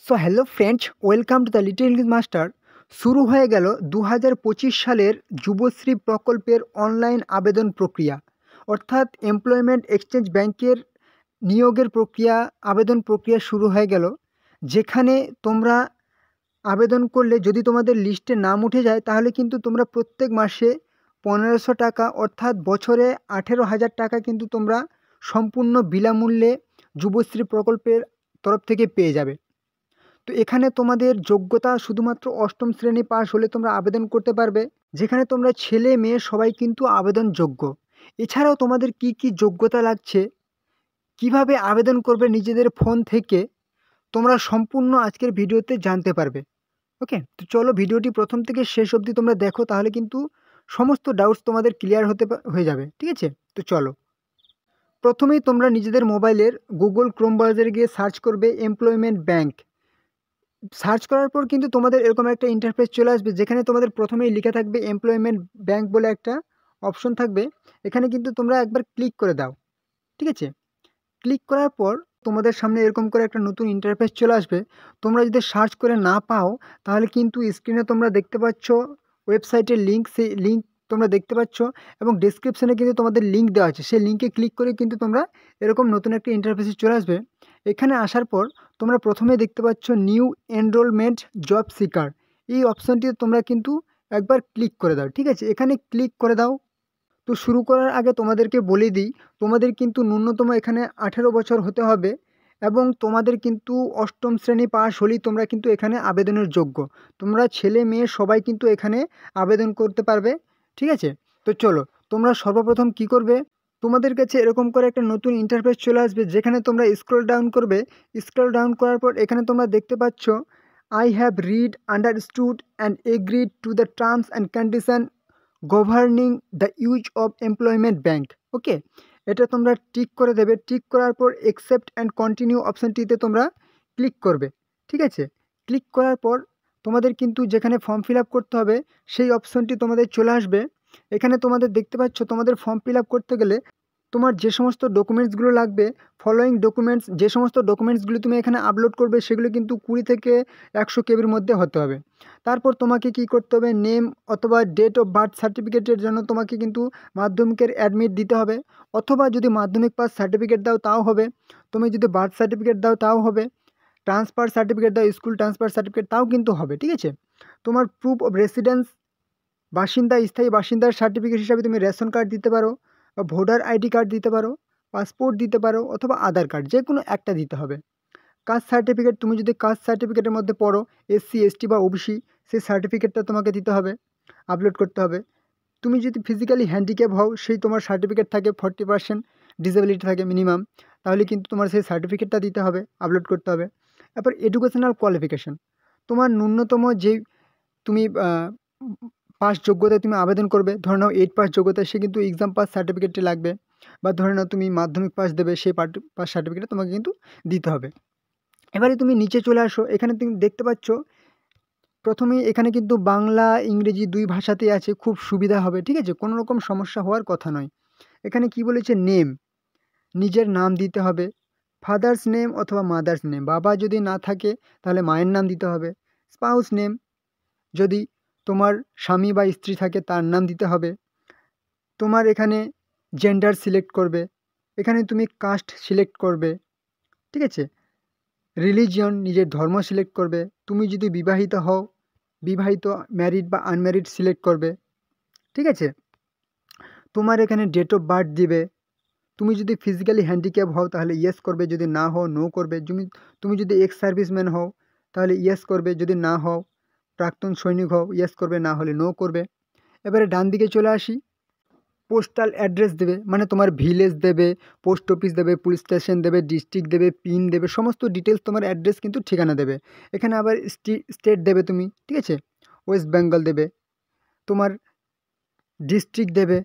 So hello friends, welcome to the little English master. শুরু হয়ে গেল 2025 সালের যুবশ্রী প্রকল্পের অনলাইন আবেদন প্রক্রিয়া, অর্থাৎ এমপ্লয়মেন্ট এক্সচেঞ্জ ব্যাংকের নিয়োগের প্রক্রিয়া, আবেদন প্রক্রিয়া শুরু হয়ে গেল। যেখানে তোমরা আবেদন করলে যদি তোমাদের লিস্টে নাম উঠে যায় তাহলে কিন্তু তোমরা প্রত্যেক মাসে 1500 টাকা অর্থাৎ বছরে 18,000 টাকা কিন্তু তোমরা সম্পূর্ণ বিনামূল্যে যুবশ্রী প্রকল্পের তরফ থেকে পেয়ে যাবে। তো এখানে তোমাদের যোগ্যতা শুধুমাত্র অষ্টম শ্রেণী পাস হলে তোমরা আবেদন করতে পারবে, যেখানে তোমরা ছেলে মেয়ে সবাই কিন্তু আবেদনযোগ্য। এছাড়াও তোমাদের কি কি যোগ্যতা লাগছে, কিভাবে আবেদন করবে নিজেদের ফোন থেকে, তোমরা সম্পূর্ণ আজকের ভিডিওতে জানতে পারবে। ওকে, তো চলো ভিডিওটি প্রথম থেকে শেষ অবধি তোমরা দেখো, তাহলে কিন্তু সমস্ত ডাউটস তোমাদের ক্লিয়ার হয়ে যাবে। ঠিক আছে, তো চলো। প্রথমেই তোমরা নিজেদের মোবাইলের গুগল ক্রোম ব্রাউজারে গিয়ে সার্চ করবে এমপ্লয়মেন্ট ব্যাংক। সার্চ করার পর কিন্তু তোমাদের এরকম একটা ইন্টারফেস চলে আসবে, যেখানে তোমাদের প্রথমেই লেখা থাকবে এমপ্লয়মেন্ট ব্যাংক বলে একটা অপশন থাকবে। এখানে কিন্তু তোমরা একবার ক্লিক করে দাও। ঠিক আছে, ক্লিক করার পর তোমাদের সামনে এরকম করে একটা নতুন ইন্টারফেস চলে আসবে। তোমরা যদি সার্চ করে না পাও তাহলে কিন্তু স্ক্রিনে তোমরা দেখতে পাচ্ছ ওয়েবসাইটের লিঙ্ক, সেই লিঙ্ক তোমরা দেখতে পাচ্ছ এবং ডেসক্রিপশনে কিন্তু তোমাদের লিঙ্ক দেওয়া আছে। সেই লিঙ্কে ক্লিক করে কিন্তু তোমরা এরকম নতুন একটা ইন্টারফেসে চলে আসবে। এখানে আসার পর তোমরা প্রথমে দেখতে পাচ্ছ নিউ এনরোলমেন্ট জব সিকার, এই অপশানটিতে তোমরা কিন্তু একবার ক্লিক করে দাও। ঠিক আছে, এখানে ক্লিক করে দাও। তো শুরু করার আগে তোমাদেরকে বলে দিই, তোমাদের কিন্তু ন্যূনতম এখানে 18 বছর হতে হবে এবং তোমাদের কিন্তু অষ্টম শ্রেণী পাস হলেই তোমরা কিন্তু এখানে আবেদনের যোগ্য। তোমরা ছেলে মেয়ে সবাই কিন্তু এখানে আবেদন করতে পারবে। ঠিক আছে, তো চলো তোমরা সর্বপ্রথম কি করবে, তোমাদের কাছে এরকম করে একটা নতুন ইন্টারফেস চলে আসবে, যেখানে তোমরা স্ক্রল ডাউন করবে। স্ক্রল ডাউন করার পর এখানে তোমরা দেখতে পাচ্ছ I have read, understood and agreed to the terms and condition governing the use of employment bank. Okay, এটা তোমরা টিক করে দেবে। টিক করার পর অ্যাকসেপ্ট অ্যান্ড কন্টিনিউ অপশানটিতে তোমরা ক্লিক করবে। ঠিক আছে, ক্লিক করার পর তোমাদের কিন্তু যেখানে ফর্ম ফিল আপ করতে হবে সেই অপশানটি তোমাদের চলে আসবে। এখানে তোমাদের দেখতে পাচ্ছ তোমাদের ফর্ম ফিল আপ করতে গেলে তোমার যে সমস্ত ডকুমেন্টসগুলো লাগবে, ফলোয়িং ডকুমেন্টস, যে সমস্ত ডকুমেন্টসগুলি তুমি এখানে আপলোড করবে সেগুলো কিন্তু 20 থেকে 100 কেবির মধ্যে হতে হবে। তারপর তোমাকে কি করতে হবে, নেম অথবা ডেট অফ বার্থ সার্টিফিকেটের জন্য তোমাকে কিন্তু মাধ্যমিকের অ্যাডমিট দিতে হবে, অথবা যদি মাধ্যমিক পাস সার্টিফিকেট দাও তাও হবে, তুমি যদি বার্থ সার্টিফিকেট দাও তাও হবে, ট্রান্সফার সার্টিফিকেট দাও, স্কুল ট্রান্সফার সার্টিফিকেট তাও কিন্তু হবে। ঠিক আছে, তোমার প্রুফ অফ রেসিডেন্স, বাসিন্দা, স্থায়ী বাসিন্দার সার্টিফিকেট হিসাবে তুমি রেশন কার্ড দিতে পারো বা ভোটার আইডি কার্ড দিতে পারো, পাসপোর্ট দিতে পারো অথবা আধার কার্ড, যে কোনো একটা দিতে হবে। কাস্ট সার্টিফিকেট, তুমি যদি কাস্ট সার্টিফিকেটের মধ্যে পড়ো, এসসি এসটি বা ওবিসি, সেই সার্টিফিকেটটা তোমাকে দিতে হবে, আপলোড করতে হবে। তুমি যদি ফিজিক্যালি হ্যান্ডিক্যাপ হও, সেই তোমার সার্টিফিকেট থাকে 40% ডিসেবিলিটি থাকে মিনিমাম, তাহলে কিন্তু তোমার সেই সার্টিফিকেটটা দিতে হবে, আপলোড করতে হবে। তারপর এডুকেশনাল কোয়ালিফিকেশান, তোমার ন্যূনতম যেই তুমি পাস যোগ্যতায় তুমি আবেদন করবে, ধরে নাও 8 পাস যোগ্যতা, সে কিন্তু এক্সাম পাস সার্টিফিকেটটি লাগবে। বা ধরে নাও তুমি মাধ্যমিক পাস দেবে, সেই পাস সার্টিফিকেটটা তোমাকে কিন্তু দিতে হবে। এবারে তুমি নিচে চলে আসো, এখানে তুমি দেখতে পাচ্ছ প্রথমেই এখানে কিন্তু বাংলা ইংরেজি 2 ভাষাতেই আছে, খুব সুবিধা হবে। ঠিক আছে, কোনো রকম সমস্যা হওয়ার কথা নয়। এখানে কি বলেছে, নেম, নিজের নাম দিতে হবে, ফাদার্স নেম অথবা মাদার্স নেম, বাবা যদি না থাকে তাহলে মায়ের নাম দিতে হবে। স্পাউস নেম, যদি তোমার স্বামী বা স্ত্রী থাকে তার নাম দিতে হবে। তোমার এখানে জেন্ডার সিলেক্ট করবে, এখানে তুমি কাস্ট সিলেক্ট করবে। ঠিক আছে, রিলিজিয়ন, নিজের ধর্ম সিলেক্ট করবে। তুমি যদি বিবাহিত হও, বিবাহিত, ম্যারিড বা আনম্যারিড সিলেক্ট করবে। ঠিক আছে, তোমার এখানে ডেট অফ বার্থ দিবে। তুমি যদি ফিজিক্যালি হ্যান্ডিক্যাপ হও তাহলে ইয়েস করবে, যদি না হও নো করবে। তুমি যদি এক্স সার্ভিসম্যান হও তাহলে ইয়েস করবে, যদি না হও প্রাক্তন সৈনিক হও ইয়েস করবে, না হলে নো করবে। এবারে ডান দিকে চলে আসি, পোস্টাল অ্যাড্রেস দেবে, মানে তোমার ভিলেজ দেবে, পোস্ট অফিস দেবে, পুলিশ স্টেশন দেবে, ডিস্ট্রিক্ট দেবে, পিন দেবে, সমস্ত ডিটেলস তোমার অ্যাড্রেস কিন্তু ঠিকানা দেবে। এখানে আবার স্টেট দেবে তুমি। ঠিক আছে, ওয়েস্ট বেঙ্গল দেবে, তোমার ডিস্ট্রিক্ট দেবে।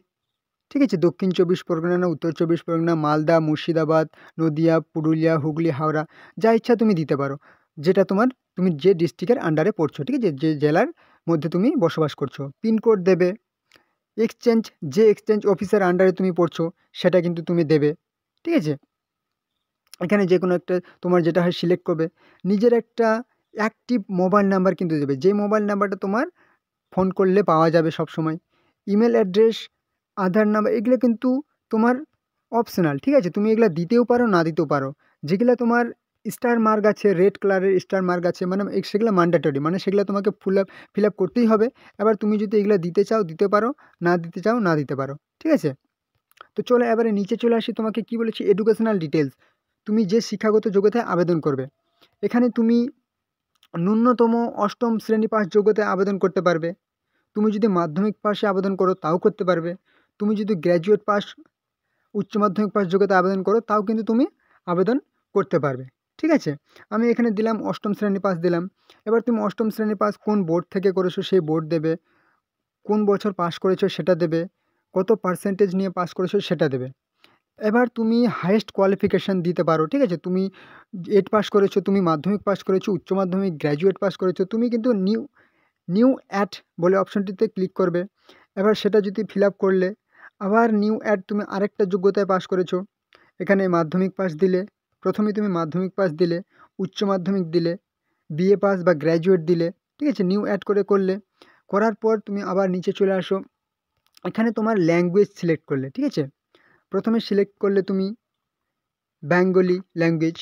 ঠিক আছে, দক্ষিণ 24 পরগনা না উত্তর 24 পরগনা, মালদা, মুর্শিদাবাদ, নদিয়া, পুরুলিয়া, হুগলি, হাওড়া, যা ইচ্ছা তুমি দিতে পারো, যেটা তোমার, তুমি যে ডিস্ট্রিক্টের আন্ডারে পড়ছো। ঠিক আছে, যে জেলার মধ্যে তুমি বসবাস করছো। পিনকোড দেবে, এক্সচেঞ্জ, যে এক্সচেঞ্জ অফিসের আন্ডারে তুমি পড়ছো সেটা কিন্তু তুমি দেবে। ঠিক আছে, এখানে যে কোনো একটা তোমার যেটা হয় সিলেক্ট করবে। নিজের একটা অ্যাক্টিভ মোবাইল নাম্বার কিন্তু দেবে, যে মোবাইল নাম্বারটা তোমার ফোন করলে পাওয়া যাবে সবসময়। ইমেল অ্যাড্রেস, আধার নাম্বার, এগুলো কিন্তু তোমার অপশনাল, ঠিক আছে? তুমি এগুলো দিতেও পারো, না দিতেও পারো। যেগুলো তোমার স্টার মার্ক আছে, রেড কালারের স্টার মার্ক আছে, মানে সেগুলো ম্যান্ডেটরি, মানে সেগুলো তোমাকে ফিল আপ করতেই হবে। এবার তুমি যদি এগুলো দিতে চাও দিতে পারো, না দিতে চাও না দিতে পারো, ঠিক আছে? তো চলো এবারে নিচে চলে আসি। তোমাকে কি বলেছি, এডুকেশনাল ডিটেলস, তুমি যে শিক্ষাগত যোগ্যতায় আবেদন করবে। এখানে তুমি ন্যূনতম অষ্টম শ্রেণী পাস যোগ্যতায় আবেদন করতে পারবে। তুমি যদি মাধ্যমিক পাশে আবেদন করো তাও করতে পারবে। তুমি যদি গ্র্যাজুয়েট পাস, উচ্চ মাধ্যমিক পাস যোগ্যতায় আবেদন করো তাও কিন্তু তুমি আবেদন করতে পারবে, ঠিক আছে? আমি এখানে দিলাম অষ্টম শ্রেণী পাস দিলাম। এবার তুমি অষ্টম শ্রেণী পাস কোন বোর্ড থেকে করেছো সেই বোর্ড দেবে, কোন বছর পাস করেছো সেটা দেবে, কত পার্সেন্টেজ নিয়ে পাস করেছো সেটা দেবে। এবার তুমি হাইয়েস্ট কোয়ালিফিকেশান দিতে পারো, ঠিক আছে? তুমি 8 পাস করেছো, তুমি মাধ্যমিক পাস করেছো, উচ্চ মাধ্যমিক, গ্র্যাজুয়েট পাস করেছো, তুমি কিন্তু নিউ অ্যাড বলে অপশনটিতে ক্লিক করবে। এবার সেটা যদি ফিল আপ করলে আবার নিউ অ্যাড, তুমি আরেকটা যোগ্যতায় পাস করেছো। এখানে মাধ্যমিক পাস দিলে, প্রথমে তুমি মাধ্যমিক পাস দিলে, উচ্চ মাধ্যমিক দিলে, বিএ পাস বা গ্র্যাজুয়েট দিলে, ঠিক আছে? নিউ অ্যাড করার পর তুমি আবার নিচে চলে আসো। এখানে তোমার ল্যাঙ্গুয়েজ সিলেক্ট করলে, ঠিক আছে? প্রথমে সিলেক্ট করলে তুমি বেঙ্গলি ল্যাঙ্গুয়েজ,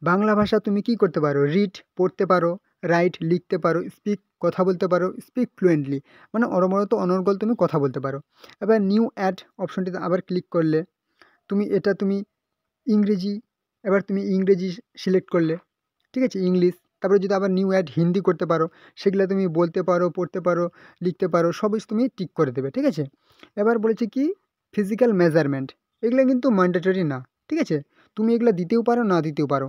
বাংলা ভাষা তুমি কি করতে পারো, রিড পড়তে পারো, রাইট লিখতে পারো, স্পিক কথা বলতে পারো, স্পিক ফ্লুয়েন্টলি মানে অনবরত অনর্গল তুমি কথা বলতে পারো। এবার নিউ অ্যাড অপশনটিতে আবার ক্লিক করলে তুমি ইংরেজি, এবার তুমি ইংরেজি সিলেক্ট করলে, ঠিক আছে? ইংলিশ। তারপরে যদি আবার নিউ অ্যাড হিন্দি করতে পারো, সেগুলো তুমি বলতে পারো, পড়তে পারো, লিখতে পারো, সবই তুমি টিক করে দেবে, ঠিক আছে? এবার বলেছে কি ফিজিক্যাল মেজারমেন্ট, এগুলো কিন্তু ম্যান্ডেটরি না, ঠিক আছে? তুমি এগুলো দিতেও পারো, না দিতেও পারো।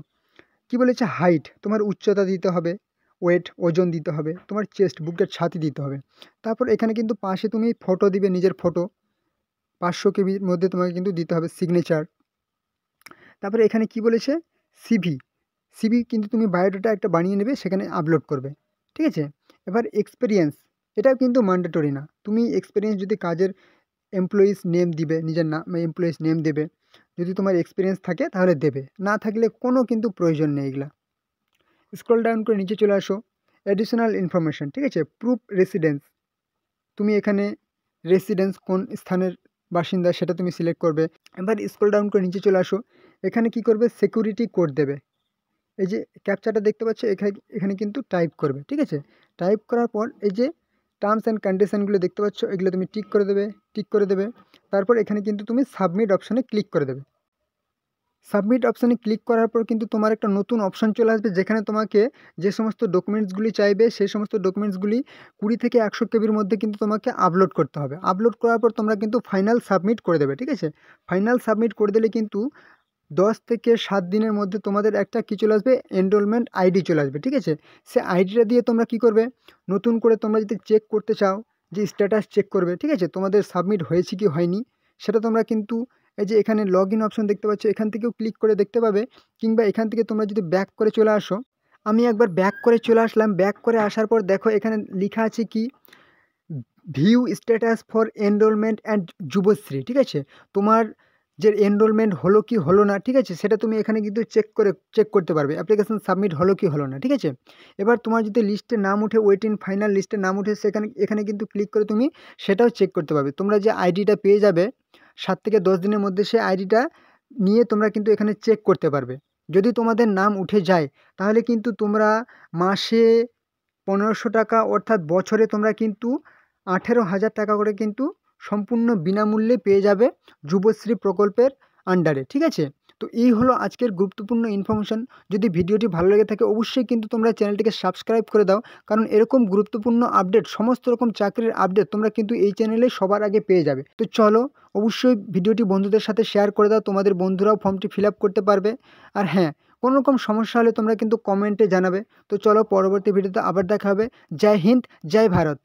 কি বলেছে, হাইট, তোমার উচ্চতা দিতে হবে, ওয়েট ওজন দিতে হবে, তোমার চেস্ট বুকের ছাতি দিতে হবে। তারপর এখানে কিন্তু পাশে তুমি ফটো দিবে, নিজের ফটো 500 কেবির মধ্যে তোমাকে কিন্তু দিতে হবে, সিগনেচার। তারপরে এখানে কি বলেছে, সিভি কিন্তু তুমি বায়োডাটা একটা বানিয়ে নেবে, সেখানে আপলোড করবে, ঠিক আছে? এবার এক্সপিরিয়েন্স, এটাও কিন্তু ম্যান্ডেটরি না। তুমি এক্সপিরিয়েন্স যদি কাজের এমপ্লয়িজ নেম দিবে, নিজের নাম এমপ্লয়িজ নেম দেবে, যদি তোমার এক্সপিরিয়েন্স থাকে তাহলে দেবে, না থাকলে কোনো কিন্তু প্রয়োজন নেই এগুলা। স্ক্রল ডাউন করে নিচে চলে আসো, অ্যাডিশনাল ইনফরমেশন, ঠিক আছে? প্রুফ রেসিডেন্স, তুমি এখানে রেসিডেন্স কোন স্থানের বাসিন্দা সেটা তুমি সিলেক্ট করবে। এবার স্ক্রল ডাউন করে নিচে চলে আসো, এখানে কি করবে, সিকিউরিটি কোড দেবে। এই যে ক্যাপচাটা দেখতে পাচ্ছ, এখানে কিন্তু টাইপ করবে, ঠিক আছে? টাইপ করার পর এই যে টার্মস অ্যান্ড কন্ডিশনগুলো দেখতে পাচ্ছ, এগুলো তুমি টিক করে দেবে। তারপর এখানে কিন্তু তুমি সাবমিট অপশানে ক্লিক করে দেবে। সাবমিট অপশানে ক্লিক করার পর কিন্তু তোমার একটা নতুন অপশান চলে আসবে, যেখানে তোমাকে যে সমস্ত ডকুমেন্টসগুলি চাইবে সেই সমস্ত ডকুমেন্টসগুলি 20 থেকে 100 কেবির মধ্যে কিন্তু তোমাকে আপলোড করতে হবে। আপলোড করার পর তোমরা কিন্তু ফাইনাল সাবমিট করে দেবে, ঠিক আছে? ফাইনাল সাবমিট করে দিলে কিন্তু 10 থেকে 7 দিনের মধ্যে তোমাদের একটা কী চলে আসবে, এনরোলমেন্ট আইডি চলে আসবে, ঠিক আছে? সে আইডিটা দিয়ে তোমরা কি করবে, নতুন করে তোমরা যদি চেক করতে চাও, যে স্ট্যাটাস চেক করবে, ঠিক আছে? তোমাদের সাবমিট হয়েছে কি হয়নি সেটা তোমরা কিন্তু এই যে এখানে লগ ইন অপশন দেখতে পাচ্ছ, এখান থেকেও ক্লিক করে দেখতে পাবে। কিংবা এখান থেকে তোমরা যদি ব্যাক করে চলে আসো, আমি একবার ব্যাক করে চলে আসলাম। ব্যাক করে আসার পর দেখো এখানে লেখা আছে কি, view status for enrolment and Yuvashree, ঠিক আছে? তোমার যে এনরোলমেন্ট হলো কি হলো না, ঠিক আছে? সেটা তুমি এখানে কিন্তু চেক করতে পারবে, অ্যাপ্লিকেশন সাবমিট হলো কি হলো না, ঠিক আছে? এবার তোমার যদি লিস্টে নাম উঠে, ওয়েটিং ফাইনাল লিস্টে নাম উঠে, এখানে কিন্তু ক্লিক করে তুমি সেটাও চেক করতে পারবে। তোমরা যে আইডিটা পেয়ে যাবে 7 থেকে 10 দিনের মধ্যে, সেই আইডিটা নিয়ে তোমরা কিন্তু এখানে চেক করতে পারবে। যদি তোমাদের নাম উঠে যায় তাহলে কিন্তু তোমরা মাসে 1500 টাকা, অর্থাৎ বছরে তোমরা কিন্তু 18,000 টাকা করে কিন্তু সম্পূর্ণ বিনামূল্যে পেয়ে যাবে যুবশ্রী প্রকল্পের আন্ডারে, ঠিক আছে? তো এই হলো আজকের গুরুত্বপূর্ণ ইনফরমেশন। যদি ভিডিওটি ভালো লেগে থাকে অবশ্যই কিন্তু তোমরা চ্যানেলটিকে সাবস্ক্রাইব করে দাও, কারণ এরকম গুরুত্বপূর্ণ আপডেট, সমস্ত রকম চাকরির আপডেট তোমরা কিন্তু এই চ্যানেলে সবার আগে পেয়ে যাবে। তো চলো অবশ্যই ভিডিওটি বন্ধুদের সাথে শেয়ার করে দাও, তোমাদের বন্ধুরাও ফর্মটি ফিল আপ করতে পারবে। আর হ্যাঁ, কোনো রকম সমস্যা হলে তোমরা কিন্তু কমেন্টে জানাবে। তো চলো পরবর্তী ভিডিওতে আবার দেখা হবে। জয় হিন্দ, জয় ভারত।